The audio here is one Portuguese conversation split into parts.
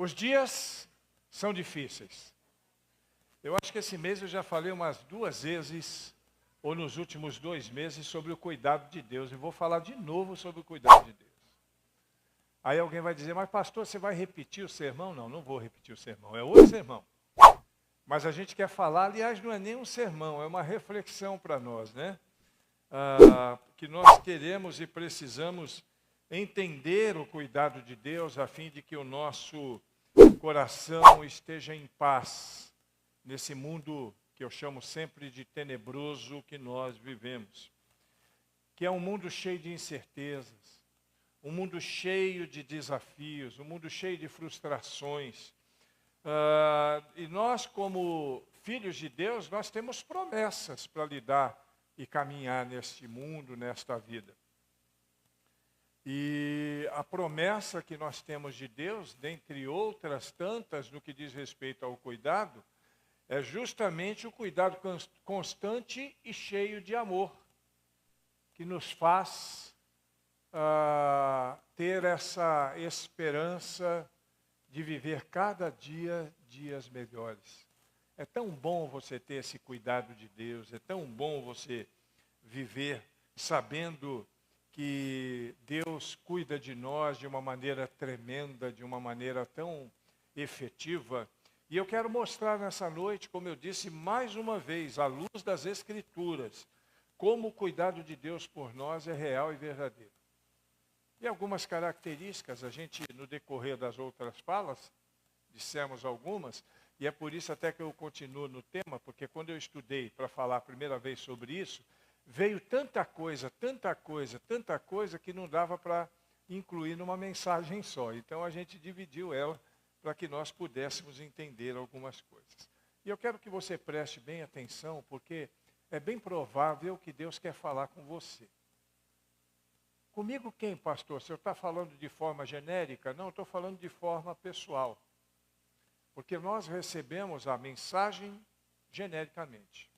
Os dias são difíceis. Eu acho que esse mês eu já falei umas 2 vezes, ou nos últimos 2 meses, sobre o cuidado de Deus. E vou falar de novo sobre o cuidado de Deus. Aí alguém vai dizer, mas pastor, você vai repetir o sermão? Não, não vou repetir o sermão, é outro sermão. Mas a gente quer falar, aliás, não é nem um sermão, é uma reflexão para nós, né? Que nós queremos e precisamos entender o cuidado de Deus, a fim de que o nosso coração esteja em paz nesse mundo que eu chamo sempre de tenebroso que nós vivemos. Que é um mundo cheio de incertezas, um mundo cheio de desafios, um mundo cheio de frustrações. E nós, como filhos de Deus, nós temos promessas para lidar e caminhar neste mundo, nesta vida. E a promessa que nós temos de Deus, dentre outras tantas, no que diz respeito ao cuidado, é justamente o cuidado constante e cheio de amor, que nos faz ter essa esperança de viver cada dia dias melhores. É tão bom você ter esse cuidado de Deus, é tão bom você viver sabendo que Deus cuida de nós de uma maneira tremenda, de uma maneira tão efetiva. E eu quero mostrar nessa noite, como eu disse, mais uma vez, à luz das Escrituras, como o cuidado de Deus por nós é real e verdadeiro. E algumas características, a gente, no decorrer das outras falas, dissemos algumas, e é por isso até que eu continuo no tema, porque quando eu estudei para falar a primeira vez sobre isso, veio tanta coisa, que não dava para incluir numa mensagem só. Então a gente dividiu ela para que nós pudéssemos entender algumas coisas. E eu quero que você preste bem atenção, porque é bem provável que Deus quer falar com você. Comigo quem, pastor? O senhor está falando de forma genérica? Não, estou falando de forma pessoal. Porque nós recebemos a mensagem genericamente.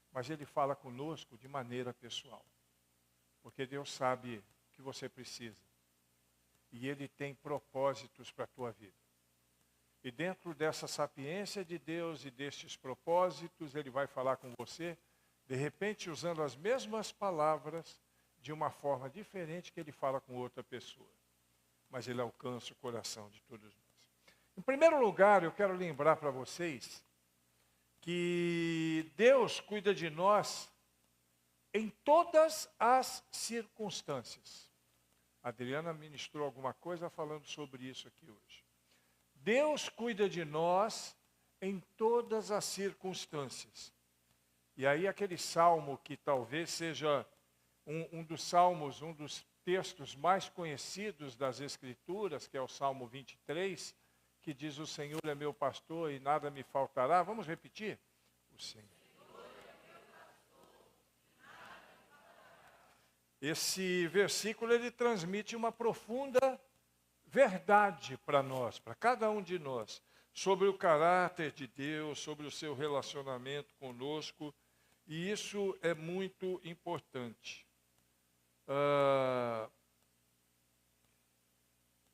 Mas Ele fala conosco de maneira pessoal. Porque Deus sabe o que você precisa. E Ele tem propósitos para a tua vida. E dentro dessa sapiência de Deus e destes propósitos, Ele vai falar com você, de repente usando as mesmas palavras, de uma forma diferente que Ele fala com outra pessoa. Mas Ele alcança o coração de todos nós. Em primeiro lugar, eu quero lembrar para vocês que Deus cuida de nós em todas as circunstâncias. A Adriana ministrou alguma coisa falando sobre isso aqui hoje. Deus cuida de nós em todas as circunstâncias. E aí aquele salmo que talvez seja um dos salmos, um dos textos mais conhecidos das Escrituras, que é o Salmo 23, que diz, o Senhor é meu pastor e nada me faltará. Vamos repetir? O Senhor é meu pastor, nada me faltará. Esse versículo, ele transmite uma profunda verdade para nós, para cada um de nós, sobre o caráter de Deus, sobre o seu relacionamento conosco, e isso é muito importante.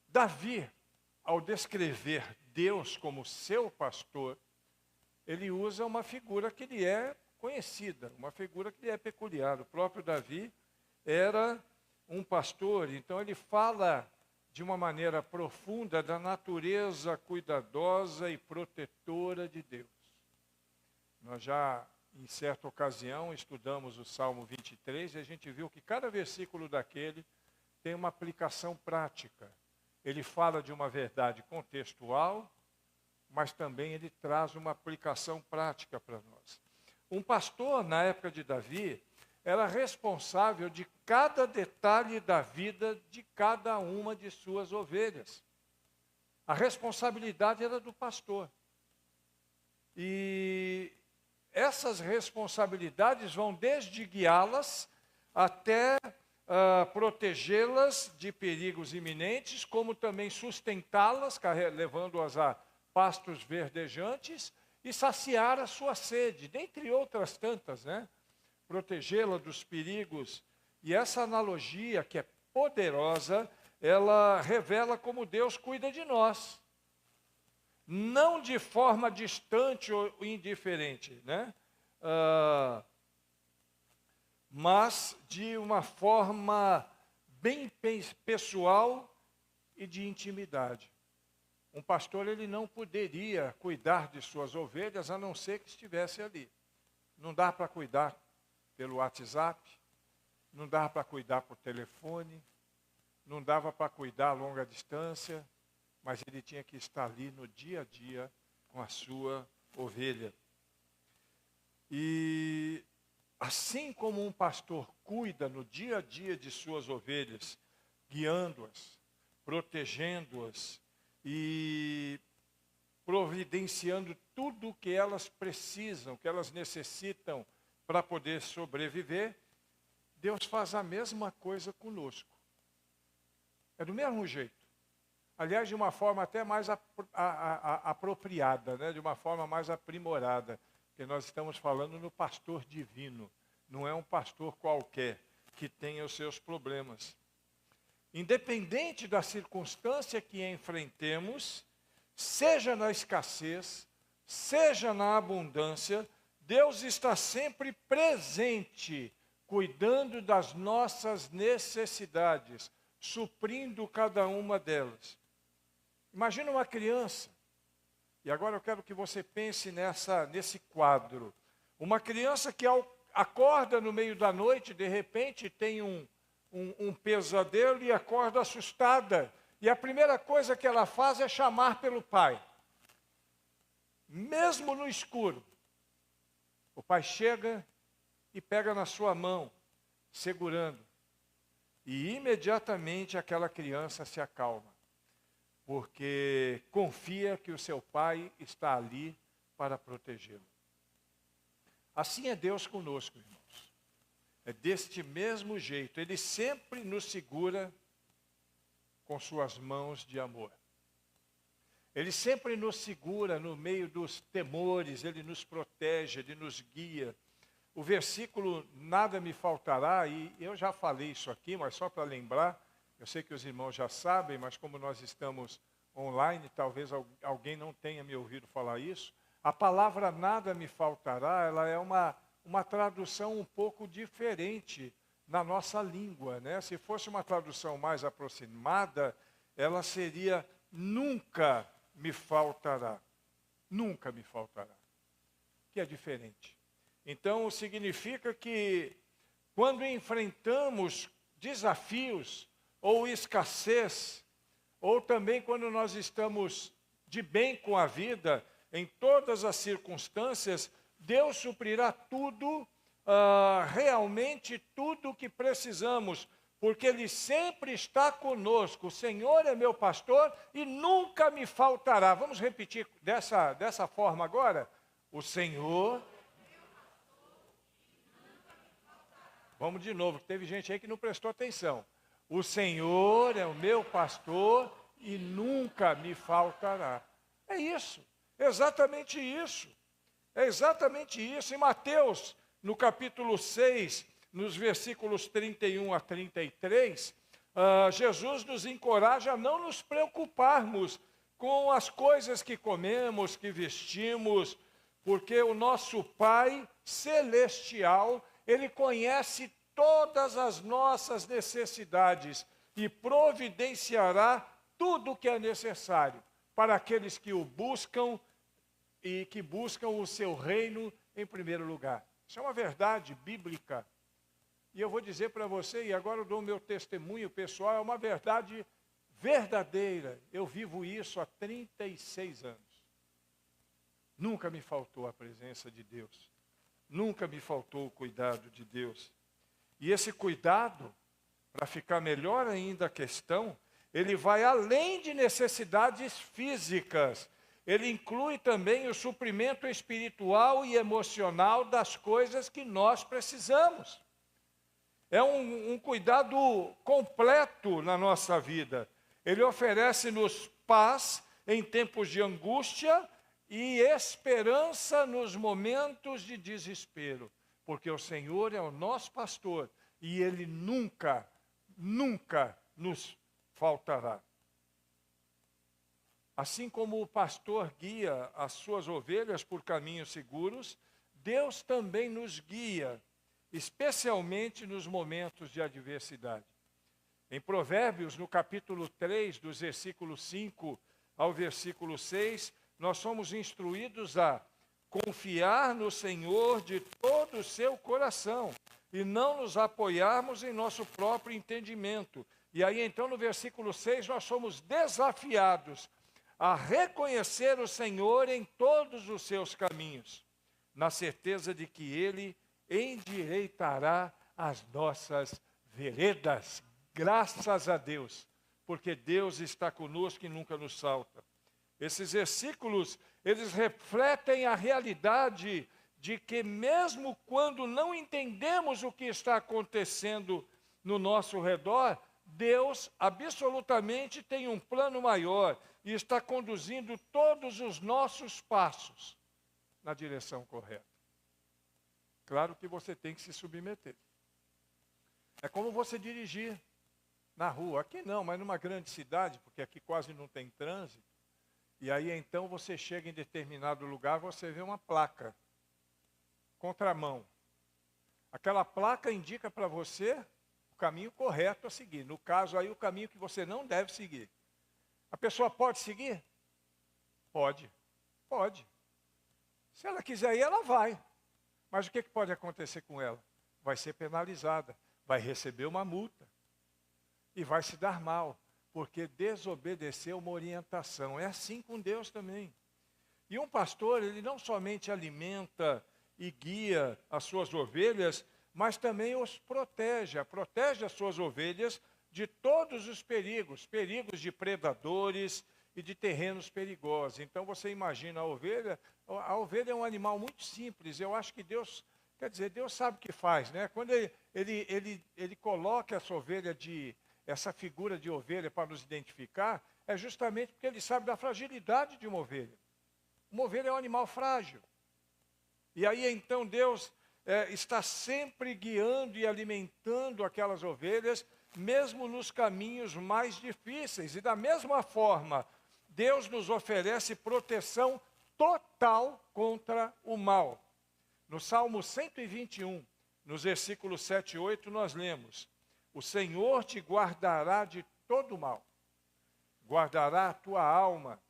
Davi, ao descrever Deus como seu pastor, ele usa uma figura que lhe é conhecida, uma figura que lhe é peculiar. O próprio Davi era um pastor, então ele fala de uma maneira profunda da natureza cuidadosa e protetora de Deus. Nós já, em certa ocasião, estudamos o Salmo 23 e a gente viu que cada versículo daquele tem uma aplicação prática. Ele fala de uma verdade contextual, mas também ele traz uma aplicação prática para nós. Um pastor, na época de Davi, era responsável de cada detalhe da vida de cada uma de suas ovelhas. A responsabilidade era do pastor. E essas responsabilidades vão desde guiá-las até protegê-las de perigos iminentes, como também sustentá-las, levando-as a pastos verdejantes e saciar a sua sede, dentre outras tantas, né? Protegê-la dos perigos. E essa analogia, que é poderosa, ela revela como Deus cuida de nós. não de forma distante ou indiferente, né? Mas de uma forma bem pessoal e de intimidade. Um pastor, ele não poderia cuidar de suas ovelhas a não ser que estivesse ali. Não dá para cuidar pelo WhatsApp, não dá para cuidar por telefone, não dava para cuidar a longa distância, mas ele tinha que estar ali no dia a dia com a sua ovelha. E assim como um pastor cuida no dia a dia de suas ovelhas, guiando-as, protegendo-as e providenciando tudo o que elas precisam, que elas necessitam para poder sobreviver, Deus faz a mesma coisa conosco. É do mesmo jeito. Aliás, de uma forma até mais apropriada, né? De uma forma mais aprimorada. Porque nós estamos falando no pastor divino. Não é um pastor qualquer que tenha os seus problemas. Independente da circunstância que enfrentemos, seja na escassez, seja na abundância, Deus está sempre presente, cuidando das nossas necessidades, suprindo cada uma delas. Imagina uma criança, e agora eu quero que você pense nesse quadro. Uma criança que acorda no meio da noite, de repente tem um pesadelo e acorda assustada. E a primeira coisa que ela faz é chamar pelo pai. Mesmo no escuro. O pai chega e pega na sua mão, segurando. E imediatamente aquela criança se acalma. Porque confia que o seu pai está ali para protegê-lo. Assim é Deus conosco, irmãos. É deste mesmo jeito. Ele sempre nos segura com suas mãos de amor. Ele sempre nos segura no meio dos temores, Ele nos protege, Ele nos guia. O versículo, nada me faltará, e eu já falei isso aqui, mas só para lembrar, eu sei que os irmãos já sabem, mas como nós estamos online, talvez alguém não tenha me ouvido falar isso. A palavra nada me faltará, ela é uma tradução um pouco diferente na nossa língua, né? Se fosse uma tradução mais aproximada, ela seria nunca me faltará. Nunca me faltará. Que é diferente. Então, significa que quando enfrentamos desafios ou escassez, ou também quando nós estamos de bem com a vida, em todas as circunstâncias, Deus suprirá tudo, realmente tudo o que precisamos, porque Ele sempre está conosco. O Senhor é meu pastor e nunca me faltará. Vamos repetir dessa forma agora? O Senhor... Vamos de novo, que teve gente aí que não prestou atenção. O Senhor é o meu pastor e nunca me faltará. É isso, exatamente isso. É exatamente isso. Em Mateus, no capítulo 6, nos versículos 31 a 33, Jesus nos encoraja a não nos preocuparmos com as coisas que comemos, que vestimos, porque o nosso Pai Celestial, Ele conhece todas as nossas necessidades e providenciará tudo o que é necessário para aqueles que o buscam e que buscam o seu reino em primeiro lugar. Isso é uma verdade bíblica. E eu vou dizer para você, e agora eu dou o meu testemunho pessoal, é uma verdade verdadeira. Eu vivo isso há 36 anos. Nunca me faltou a presença de Deus. Nunca me faltou o cuidado de Deus. E esse cuidado, para ficar melhor ainda a questão, ele vai além de necessidades físicas. Ele inclui também o suprimento espiritual e emocional das coisas que nós precisamos. É um cuidado completo na nossa vida. Ele oferece-nos paz em tempos de angústia e esperança nos momentos de desespero. Porque o Senhor é o nosso pastor e Ele nunca, nunca nos faltará. Assim como o pastor guia as suas ovelhas por caminhos seguros, Deus também nos guia, especialmente nos momentos de adversidade. Em Provérbios, no capítulo 3, dos versículos 5 ao versículo 6, nós somos instruídos a confiar no Senhor de todo o seu coração e não nos apoiarmos em nosso próprio entendimento. E aí, então, no versículo 6, nós somos desafiados a reconhecer o Senhor em todos os seus caminhos, na certeza de que Ele endireitará as nossas veredas. Graças a Deus, porque Deus está conosco e nunca nos falta. Esses versículos, eles refletem a realidade de que mesmo quando não entendemos o que está acontecendo no nosso redor, Deus absolutamente tem um plano maior e está conduzindo todos os nossos passos na direção correta. Claro que você tem que se submeter. É como você dirigir na rua. Aqui não, mas numa grande cidade, porque aqui quase não tem trânsito. E aí então você chega em determinado lugar, você vê uma placa, contramão. Aquela placa indica para você o caminho correto a seguir. No caso aí, o caminho que você não deve seguir. A pessoa pode seguir? Pode. Pode. Se ela quiser ir, ela vai. Mas o que pode acontecer com ela? Vai ser penalizada, vai receber uma multa e vai se dar mal, porque desobedeceu uma orientação. É assim com Deus também. E um pastor, ele não somente alimenta e guia as suas ovelhas, mas também os protege as suas ovelhas de todos os perigos de predadores e de terrenos perigosos. Então você imagina a ovelha é um animal muito simples. Eu acho que Deus, Deus sabe o que faz, né? Quando ele coloca essa figura de ovelha para nos identificar, é justamente porque ele sabe da fragilidade de uma ovelha. Uma ovelha é um animal frágil. E aí então Deus está sempre guiando e alimentando aquelas ovelhas, mesmo nos caminhos mais difíceis. E da mesma forma, Deus nos oferece proteção total contra o mal. No Salmo 121, nos versículos 7 e 8, nós lemos: o Senhor te guardará de todo mal, guardará a tua alma,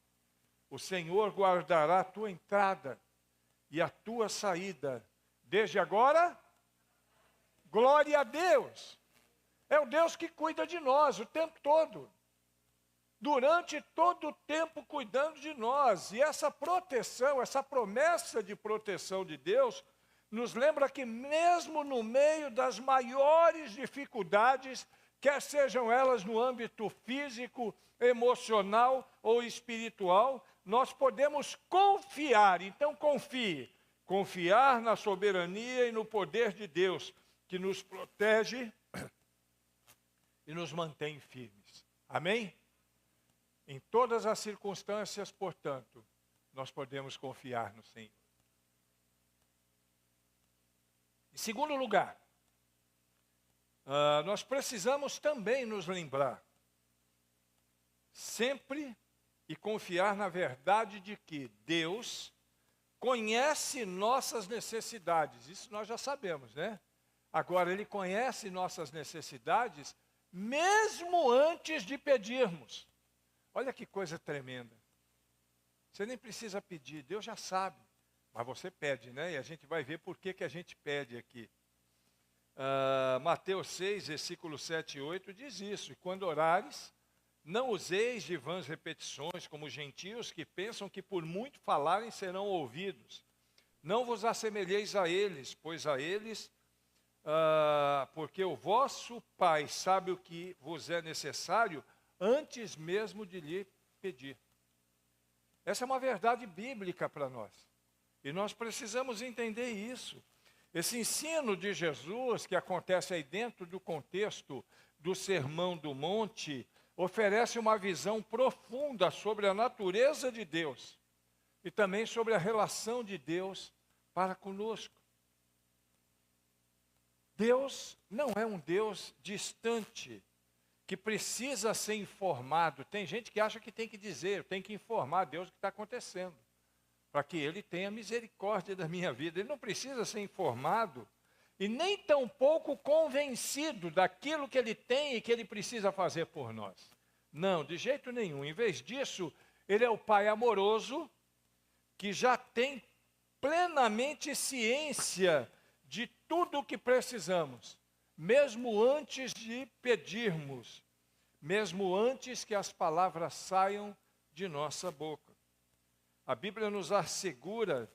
o Senhor guardará a tua entrada e a tua saída, desde agora, glória a Deus. É o Deus que cuida de nós o tempo todo, durante todo o tempo cuidando de nós. E essa proteção, essa promessa de proteção de Deus, nos lembra que mesmo no meio das maiores dificuldades, quer sejam elas no âmbito físico, emocional ou espiritual, nós podemos confiar. Então confie. Confiar na soberania e no poder de Deus, que nos protege e nos mantém firmes. Amém? Em todas as circunstâncias, portanto, nós podemos confiar no Senhor. Em segundo lugar, nós precisamos também nos lembrar, sempre e confiar na verdade de que Deus conhece nossas necessidades. Isso nós já sabemos, né? Agora, Ele conhece nossas necessidades mesmo antes de pedirmos. Olha que coisa tremenda. Você nem precisa pedir, Deus já sabe. Mas você pede, né? E a gente vai ver por que a gente pede aqui. Mateus 6, versículos 7 e 8 diz isso: e quando orares, não useis de vãs repetições, como os gentios que pensam que por muito falarem serão ouvidos. Não vos assemelheis a eles, pois a eles, porque o vosso Pai sabe o que vos é necessário, antes mesmo de lhe pedir. Essa é uma verdade bíblica para nós. E nós precisamos entender isso. Esse ensino de Jesus, que acontece aí dentro do contexto do Sermão do Monte, oferece uma visão profunda sobre a natureza de Deus e também sobre a relação de Deus para conosco. Deus não é um Deus distante que precisa ser informado. Tem gente que acha que tem que dizer, tem que informar a Deus o que está acontecendo, para que Ele tenha misericórdia da minha vida. Ele não precisa ser informado e nem tampouco convencido daquilo que Ele tem e que Ele precisa fazer por nós. Não, de jeito nenhum. Em vez disso, Ele é o Pai amoroso que já tem plenamente ciência de tudo o que precisamos, mesmo antes de pedirmos, mesmo antes que as palavras saiam de nossa boca. A Bíblia nos assegura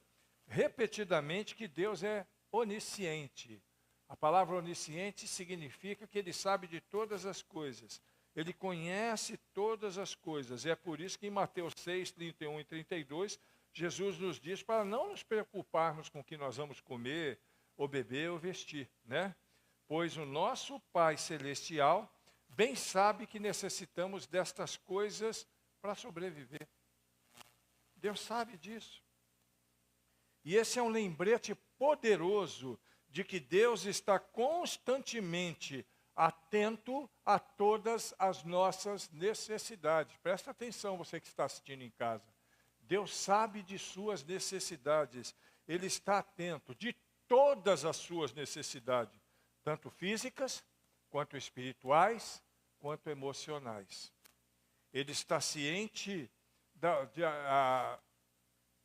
repetidamente que Deus é onisciente. A palavra onisciente significa que Ele sabe de todas as coisas. Ele conhece todas as coisas. É por isso que em Mateus 6, 31 e 32, Jesus nos diz para não nos preocuparmos com o que nós vamos comer, ou beber, ou vestir, né? Pois o nosso Pai Celestial bem sabe que necessitamos destas coisas para sobreviver. Deus sabe disso. E esse é um lembrete poderoso de que Deus está constantemente atento a todas as nossas necessidades. Presta atenção, você que está assistindo em casa. Deus sabe de suas necessidades. Ele está atento de todas as suas necessidades, tanto físicas, quanto espirituais, quanto emocionais. Ele está ciente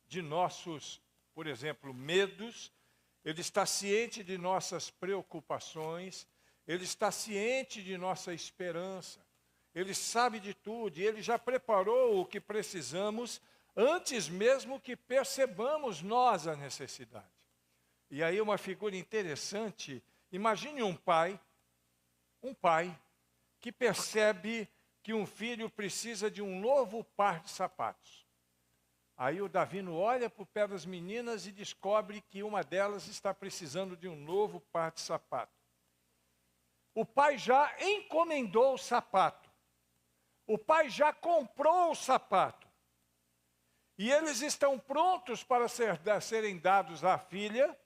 de nossos, por exemplo, medos. Ele está ciente de nossas preocupações. Ele está ciente de nossa esperança. Ele sabe de tudo e Ele já preparou o que precisamos antes mesmo que percebamos nós a necessidade. E aí uma figura interessante, imagine um pai que percebe que um filho precisa de um novo par de sapatos. Aí o Davino olha para o pé das meninas e descobre que uma delas está precisando de um novo par de sapato. O pai já encomendou o sapato. O pai já comprou o sapato. E eles estão prontos para serem dados à filha,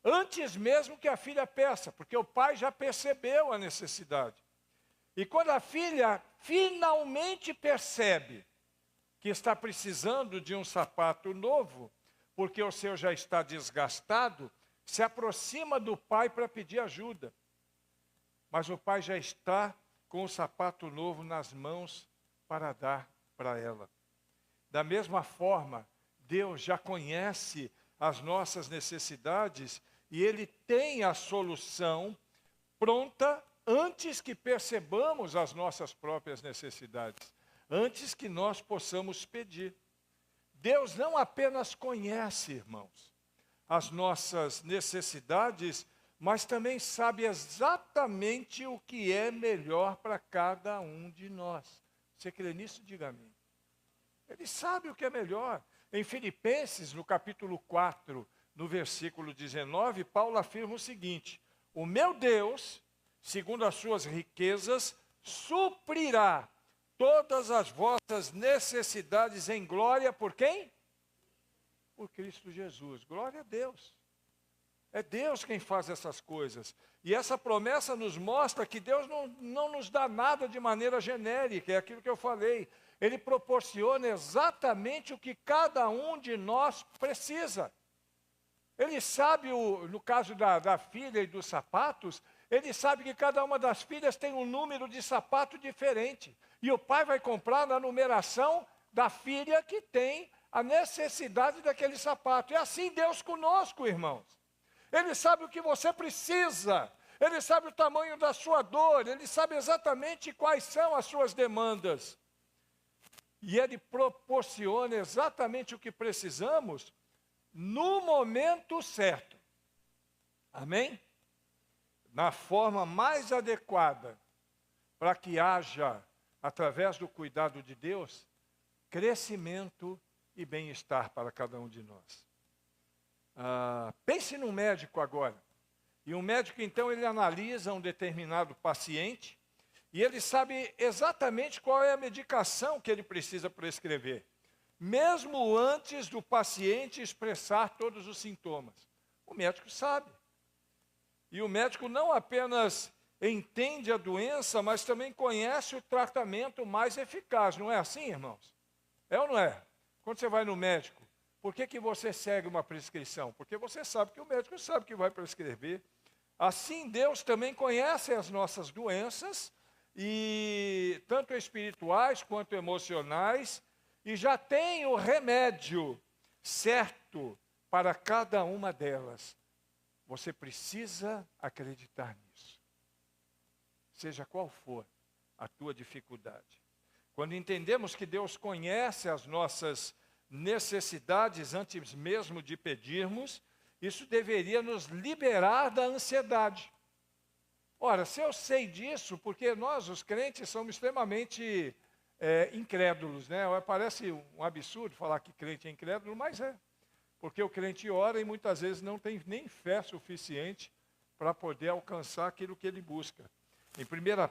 antes mesmo que a filha peça, porque o pai já percebeu a necessidade. E quando a filha finalmente percebe que está precisando de um sapato novo, porque o seu já está desgastado, se aproxima do pai para pedir ajuda. Mas o pai já está com o sapato novo nas mãos para dar para ela. Da mesma forma, Deus já conhece as nossas necessidades e Ele tem a solução pronta antes que percebamos as nossas próprias necessidades, antes que nós possamos pedir. Deus não apenas conhece, irmãos, as nossas necessidades, mas também sabe exatamente o que é melhor para cada um de nós. Você crê nisso? Diga amém. Ele sabe o que é melhor. Em Filipenses, no capítulo 4, no versículo 19, Paulo afirma o seguinte: o meu Deus, segundo as suas riquezas, suprirá todas as vossas necessidades em glória por quem? Por Cristo Jesus. Glória a Deus. É Deus quem faz essas coisas. E essa promessa nos mostra que Deus não nos dá nada de maneira genérica, é aquilo que eu falei. Ele proporciona exatamente o que cada um de nós precisa. Ele sabe, no caso da filha e dos sapatos, ele sabe que cada uma das filhas tem um número de sapato diferente. E o pai vai comprar na numeração da filha que tem a necessidade daquele sapato. É assim Deus conosco, irmãos. Ele sabe o que você precisa. Ele sabe o tamanho da sua dor. Ele sabe exatamente quais são as suas demandas. E Ele proporciona exatamente o que precisamos no momento certo. Amém? Na forma mais adequada, para que haja, através do cuidado de Deus, crescimento e bem-estar para cada um de nós. Pense num médico agora. E um médico, então, ele analisa um determinado paciente e ele sabe exatamente qual é a medicação que ele precisa prescrever, mesmo antes do paciente expressar todos os sintomas. O médico sabe. E o médico não apenas entende a doença, mas também conhece o tratamento mais eficaz. Não é assim, irmãos? É ou não é? Quando você vai no médico, por que você segue uma prescrição? Porque você sabe que o médico sabe que vai prescrever. Assim, Deus também conhece as nossas doenças, e tanto espirituais quanto emocionais, e já tem o remédio certo para cada uma delas. Você precisa acreditar nisso. Seja qual for a tua dificuldade. Quando entendemos que Deus conhece as nossas necessidades antes mesmo de pedirmos, isso deveria nos liberar da ansiedade. Ora, se eu sei disso, porque nós, os crentes, somos extremamente incrédulos, né? Parece um absurdo falar que crente é incrédulo, mas é. Porque o crente ora e muitas vezes não tem nem fé suficiente para poder alcançar aquilo que ele busca. Em 1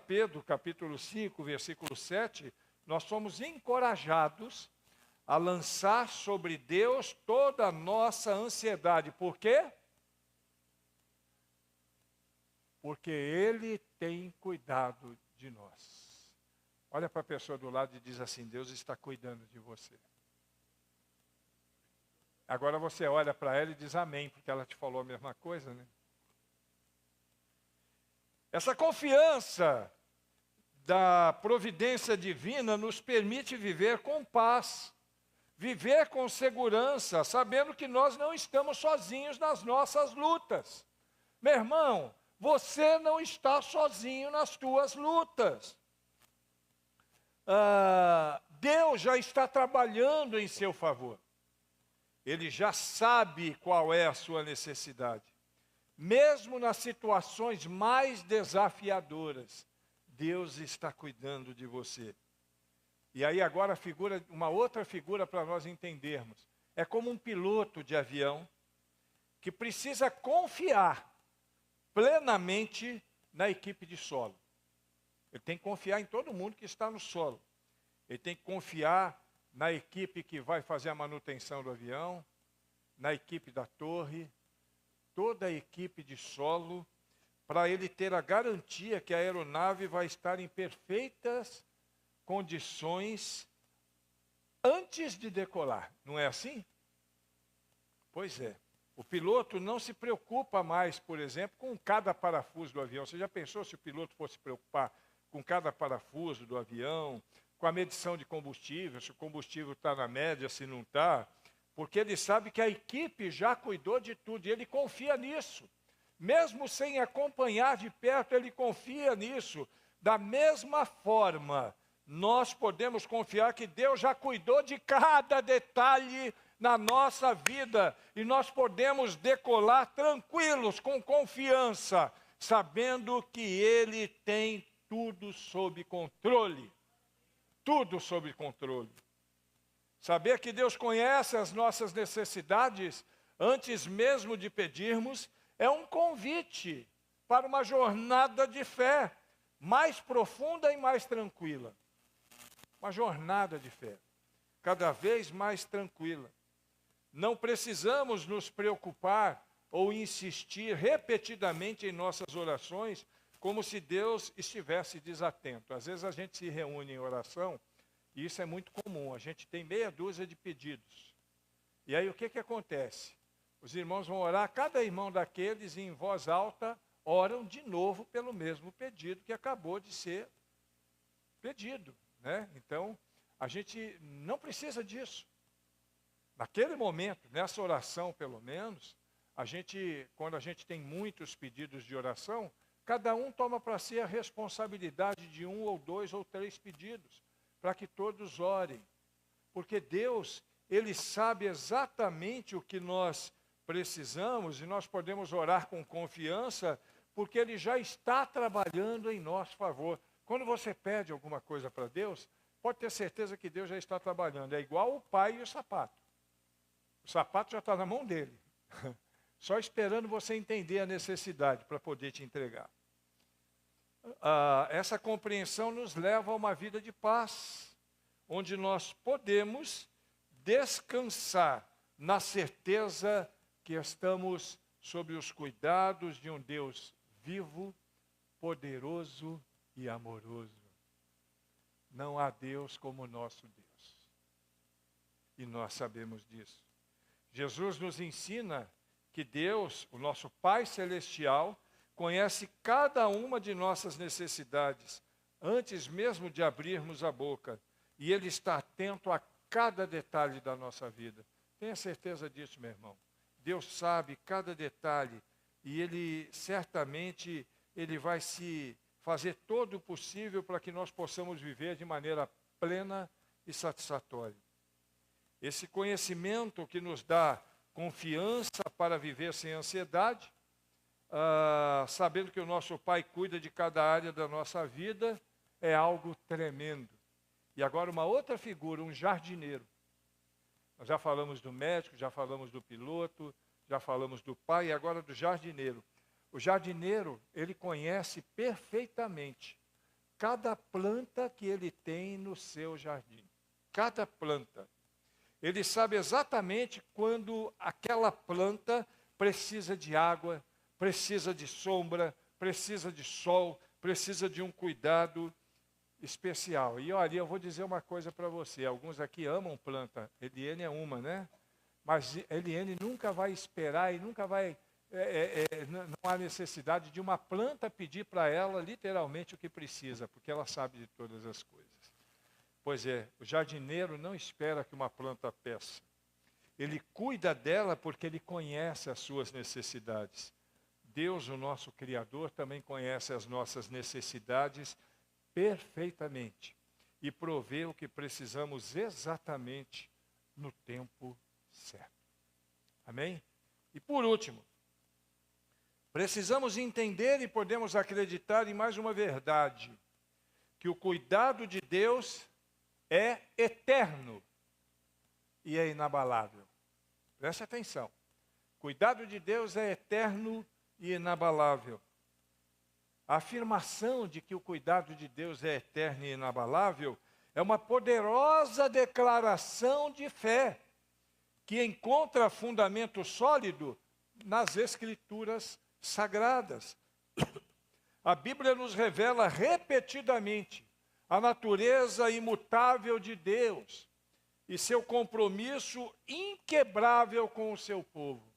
Pedro, capítulo 5, versículo 7, nós somos encorajados a lançar sobre Deus toda a nossa ansiedade. Por quê? Porque Ele tem cuidado de nós. Olha para a pessoa do lado e diz assim: Deus está cuidando de você. Agora você olha para ela e diz amém, porque ela te falou a mesma coisa, né? Essa confiança da providência divina nos permite viver com paz, viver com segurança, sabendo que nós não estamos sozinhos nas nossas lutas. Meu irmão, você não está sozinho nas tuas lutas. Deus já está trabalhando em seu favor. Ele já sabe qual é a sua necessidade. Mesmo nas situações mais desafiadoras, Deus está cuidando de você. E aí agora uma outra figura para nós entendermos. É como um piloto de avião que precisa confiar plenamente na equipe de solo. Ele tem que confiar em todo mundo que está no solo. Ele tem que confiar na equipe que vai fazer a manutenção do avião, na equipe da torre, toda a equipe de solo, para ele ter a garantia que a aeronave vai estar em perfeitas condições antes de decolar. Não é assim? Pois é. O piloto não se preocupa mais, por exemplo, com cada parafuso do avião. Você já pensou se o piloto fosse se preocupar com cada parafuso do avião, com a medição de combustível, se o combustível está na média, se não está? Porque ele sabe que a equipe já cuidou de tudo e ele confia nisso. Mesmo sem acompanhar de perto, ele confia nisso. Da mesma forma, nós podemos confiar que Deus já cuidou de cada detalhe na nossa vida e nós podemos decolar tranquilos, com confiança, sabendo que Ele tem tudo sob controle. Tudo sob controle. Saber que Deus conhece as nossas necessidades antes mesmo de pedirmos é um convite para uma jornada de fé mais profunda e mais tranquila. Uma jornada de fé, cada vez mais tranquila. Não precisamos nos preocupar ou insistir repetidamente em nossas orações como se Deus estivesse desatento. Às vezes a gente se reúne em oração, e isso é muito comum, a gente tem meia dúzia de pedidos. E aí o que acontece? Os irmãos vão orar, cada irmão daqueles em voz alta, oram de novo pelo mesmo pedido que acabou de ser pedido, né? Então, a gente não precisa disso. Naquele momento, nessa oração pelo menos, quando a gente tem muitos pedidos de oração, cada um toma para si a responsabilidade de 1 ou 2 ou 3 pedidos, para que todos orem. Porque Deus, Ele sabe exatamente o que nós precisamos e nós podemos orar com confiança, porque Ele já está trabalhando em nosso favor. Quando você pede alguma coisa para Deus, pode ter certeza que Deus já está trabalhando. É igual o pai e o sapato. O sapato já está na mão dele. Só esperando você entender a necessidade para poder te entregar. Essa compreensão nos leva a uma vida de paz, onde nós podemos descansar na certeza que estamos sob os cuidados de um Deus vivo, poderoso e amoroso. Não há Deus como o nosso Deus. E nós sabemos disso. Jesus nos ensina que Deus, o nosso Pai Celestial, conhece cada uma de nossas necessidades, antes mesmo de abrirmos a boca. E Ele está atento a cada detalhe da nossa vida. Tenha certeza disso, meu irmão. Deus sabe cada detalhe e Ele certamente Ele vai se fazer todo o possível para que nós possamos viver de maneira plena e satisfatória. Esse conhecimento que nos dá confiança para viver sem ansiedade, sabendo que o nosso Pai cuida de cada área da nossa vida, é algo tremendo. E agora uma outra figura, um jardineiro. Nós já falamos do médico, já falamos do piloto, já falamos do pai e agora do jardineiro. O jardineiro, ele conhece perfeitamente cada planta que ele tem no seu jardim. Cada planta. Ele sabe exatamente quando aquela planta precisa de água, precisa de sombra, precisa de sol, precisa de um cuidado especial. E olha, eu vou dizer uma coisa para você. Alguns aqui amam planta. Eliane é uma, né? Mas Eliane nunca vai esperar e nunca vai... não há necessidade de uma planta pedir para ela literalmente o que precisa, porque ela sabe de todas as coisas. Pois é, o jardineiro não espera que uma planta peça. Ele cuida dela porque ele conhece as suas necessidades. Deus, o nosso Criador, também conhece as nossas necessidades perfeitamente e provê o que precisamos exatamente no tempo certo. Amém? E por último, precisamos entender e podemos acreditar em mais uma verdade, que o cuidado de Deus é eterno e é inabalável. Preste atenção. O cuidado de Deus é eterno e inabalável. A afirmação de que o cuidado de Deus é eterno e inabalável é uma poderosa declaração de fé, que encontra fundamento sólido nas Escrituras sagradas. A Bíblia nos revela repetidamente a natureza imutável de Deus e seu compromisso inquebrável com o seu povo.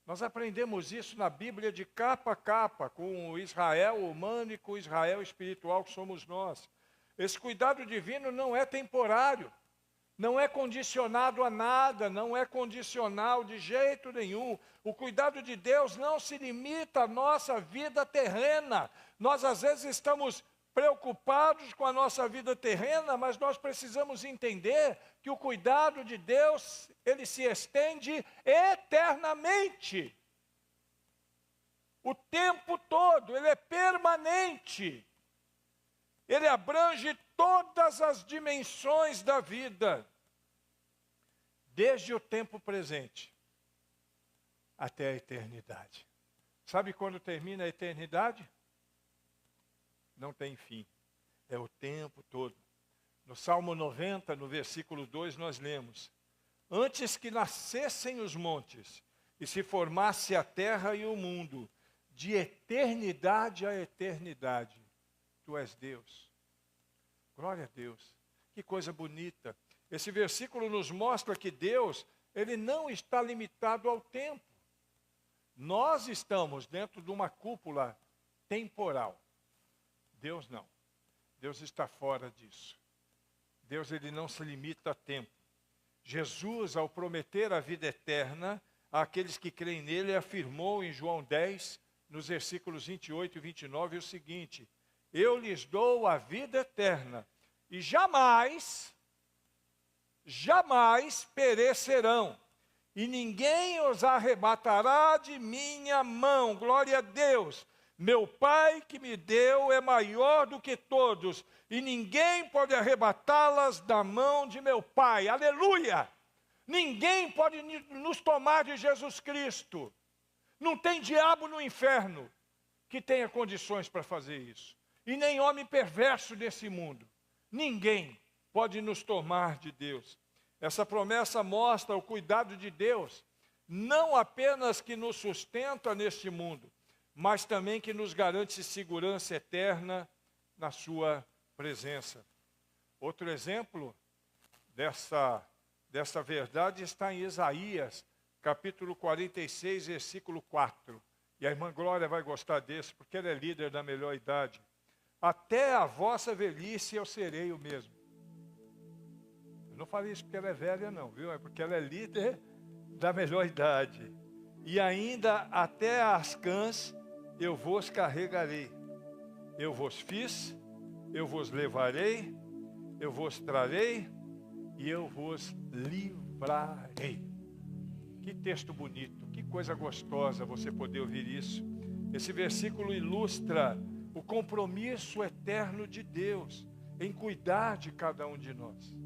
Nós aprendemos isso na Bíblia de capa a capa, com o Israel humano e com o Israel espiritual que somos nós. Esse cuidado divino não é temporário, não é condicionado a nada, não é condicional de jeito nenhum. O cuidado de Deus não se limita à nossa vida terrena. Nós às vezes estamos preocupados com a nossa vida terrena, mas nós precisamos entender que o cuidado de Deus, ele se estende eternamente. O tempo todo, ele é permanente. Ele abrange todas as dimensões da vida, desde o tempo presente até a eternidade. Sabe quando termina a eternidade? Não tem fim. É o tempo todo. No Salmo 90, no versículo 2, nós lemos: antes que nascessem os montes, e se formasse a terra e o mundo, de eternidade a eternidade, Tu és Deus. Glória a Deus. Que coisa bonita. Esse versículo nos mostra que Deus, ele não está limitado ao tempo. Nós estamos dentro de uma cúpula temporal. Deus não. Deus está fora disso. Deus, ele não se limita a tempo. Jesus, ao prometer a vida eterna àqueles que creem nele, afirmou em João 10, nos versículos 28 e 29, o seguinte: eu lhes dou a vida eterna e jamais perecerão, e ninguém os arrebatará de minha mão. Glória a Deus. Meu Pai que me deu é maior do que todos, e ninguém pode arrebatá-las da mão de meu Pai. Aleluia! Ninguém pode nos tomar de Jesus Cristo. Não tem diabo no inferno que tenha condições para fazer isso. E nem homem perverso desse mundo. Ninguém pode nos tomar de Deus. Essa promessa mostra o cuidado de Deus, não apenas que nos sustenta neste mundo, mas também que nos garante segurança eterna na sua presença. Outro exemplo dessa verdade está em Isaías, capítulo 46, versículo 4. E a irmã Glória vai gostar desse, porque ela é líder da melhor idade. Até a vossa velhice eu serei o mesmo. Eu não falei isso porque ela é velha não, viu? É porque ela é líder da melhor idade. E ainda até as cãs eu vos carregarei. Eu vos fiz, eu vos levarei, eu vos trarei e eu vos livrarei. Que texto bonito, que coisa gostosa você poder ouvir isso. Esse versículo ilustra o compromisso eterno de Deus em cuidar de cada um de nós.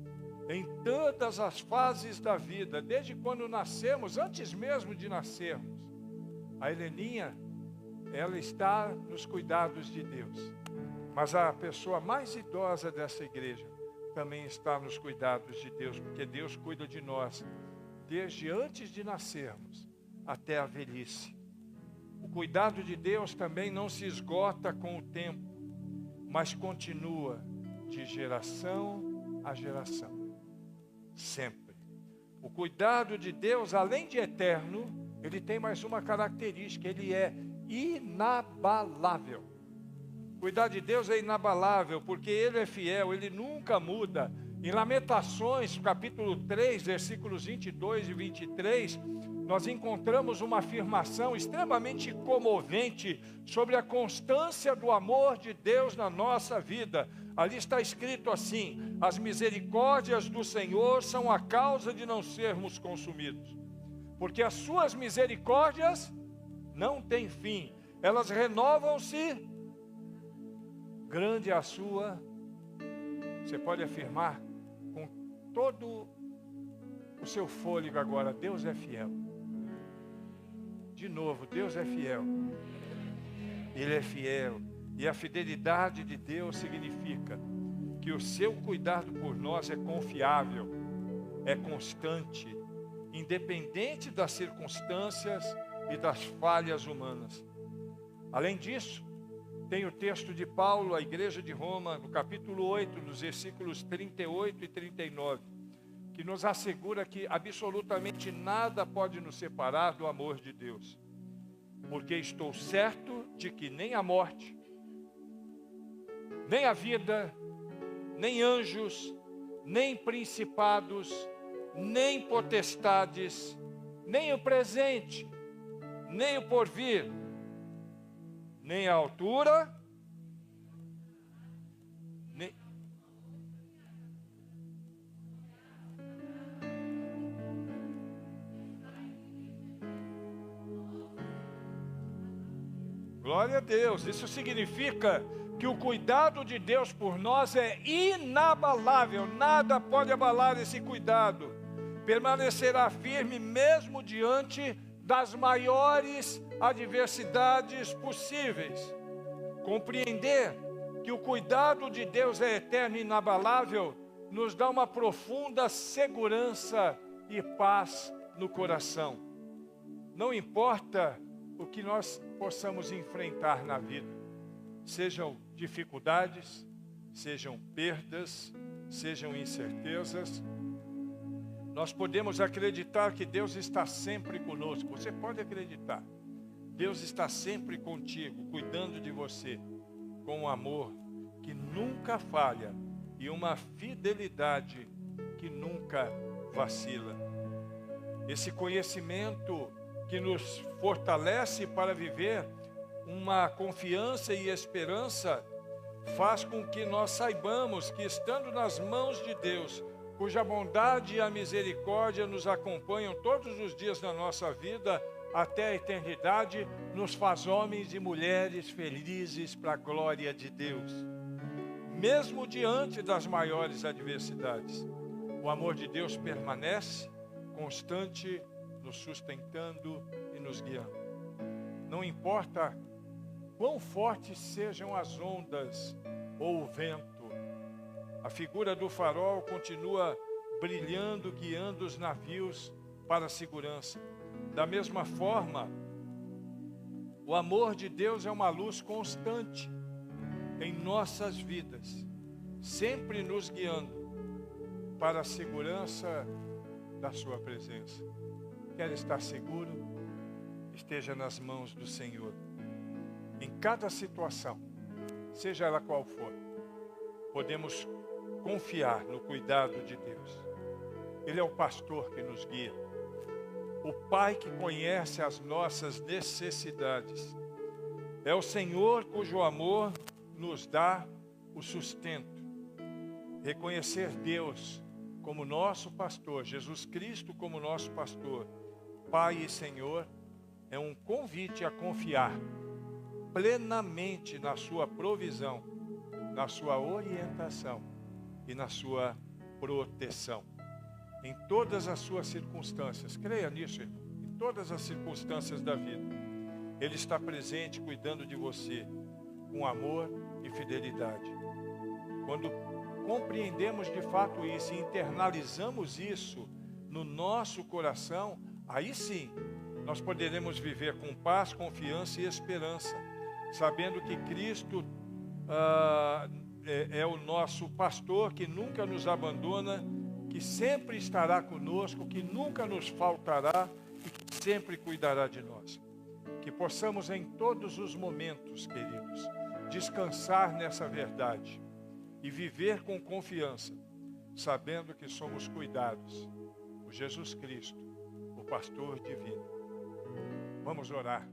Em todas as fases da vida, desde quando nascemos, antes mesmo de nascermos. A Heleninha, ela está nos cuidados de Deus. Mas a pessoa mais idosa dessa igreja também está nos cuidados de Deus, porque Deus cuida de nós desde antes de nascermos até a velhice. O cuidado de Deus também não se esgota com o tempo, mas continua de geração a geração. Sempre. O cuidado de Deus, além de eterno, ele tem mais uma característica, ele é inabalável. O cuidado de Deus é inabalável, porque ele é fiel, ele nunca muda. Em Lamentações, capítulo 3, versículos 22 e 23, nós encontramos uma afirmação extremamente comovente sobre a constância do amor de Deus na nossa vida. Ali está escrito assim: as misericórdias do Senhor são a causa de não sermos consumidos, porque as suas misericórdias não têm fim, elas renovam-se, grande é a sua, você pode afirmar com todo o seu fôlego agora, Deus é fiel. De novo, Deus é fiel. Ele é fiel. E a fidelidade de Deus significa que o seu cuidado por nós é confiável, é constante, independente das circunstâncias e das falhas humanas. Além disso, tem o texto de Paulo à igreja de Roma, no capítulo 8, nos versículos 38 e 39, que nos assegura que absolutamente nada pode nos separar do amor de Deus. Porque estou certo de que nem a morte, nem a vida, nem anjos, nem principados, nem potestades, nem o presente, nem o porvir, nem a altura, nem... Glória a Deus, isso significa que o cuidado de Deus por nós é inabalável, nada pode abalar esse cuidado, permanecerá firme mesmo diante das maiores adversidades possíveis. Compreender que o cuidado de Deus é eterno e inabalável nos dá uma profunda segurança e paz no coração. Não importa o que nós possamos enfrentar na vida, sejam dificuldades, sejam perdas, sejam incertezas, nós podemos acreditar que Deus está sempre conosco. Você pode acreditar. Deus está sempre contigo, cuidando de você, com um amor que nunca falha e uma fidelidade que nunca vacila. Esse conhecimento que nos fortalece para viver uma confiança e esperança faz com que nós saibamos que, estando nas mãos de Deus, cuja bondade e a misericórdia nos acompanham todos os dias da nossa vida até a eternidade, nos faz homens e mulheres felizes para a glória de Deus. Mesmo diante das maiores adversidades, o amor de Deus permanece constante, nos sustentando e nos guiando. Não importa quão fortes sejam as ondas ou o vento, a figura do farol continua brilhando, guiando os navios para a segurança. Da mesma forma, O amor de Deus é uma luz constante em nossas vidas, sempre nos guiando para a segurança da sua presença. Quer estar seguro? Esteja nas mãos do Senhor. Em cada situação, seja ela qual for, podemos confiar no cuidado de Deus. Ele é o pastor que nos guia, o Pai que conhece as nossas necessidades. É o Senhor cujo amor nos dá o sustento. Reconhecer Deus como nosso pastor, Jesus Cristo como nosso pastor, Pai e Senhor, é um convite a confiar plenamente na sua provisão, na sua orientação e na sua proteção. Em todas as suas circunstâncias, creia nisso, irmão, em todas as circunstâncias da vida, Ele está presente cuidando de você, com amor e fidelidade. Quando compreendemos de fato isso e internalizamos isso no nosso coração, aí sim, nós poderemos viver com paz, confiança e esperança, sabendo que Cristo é o nosso pastor que nunca nos abandona, que sempre estará conosco, que nunca nos faltará e que sempre cuidará de nós. Que possamos em todos os momentos, queridos, descansar nessa verdade e viver com confiança, sabendo que somos cuidados por Jesus Cristo, o pastor divino. Vamos orar.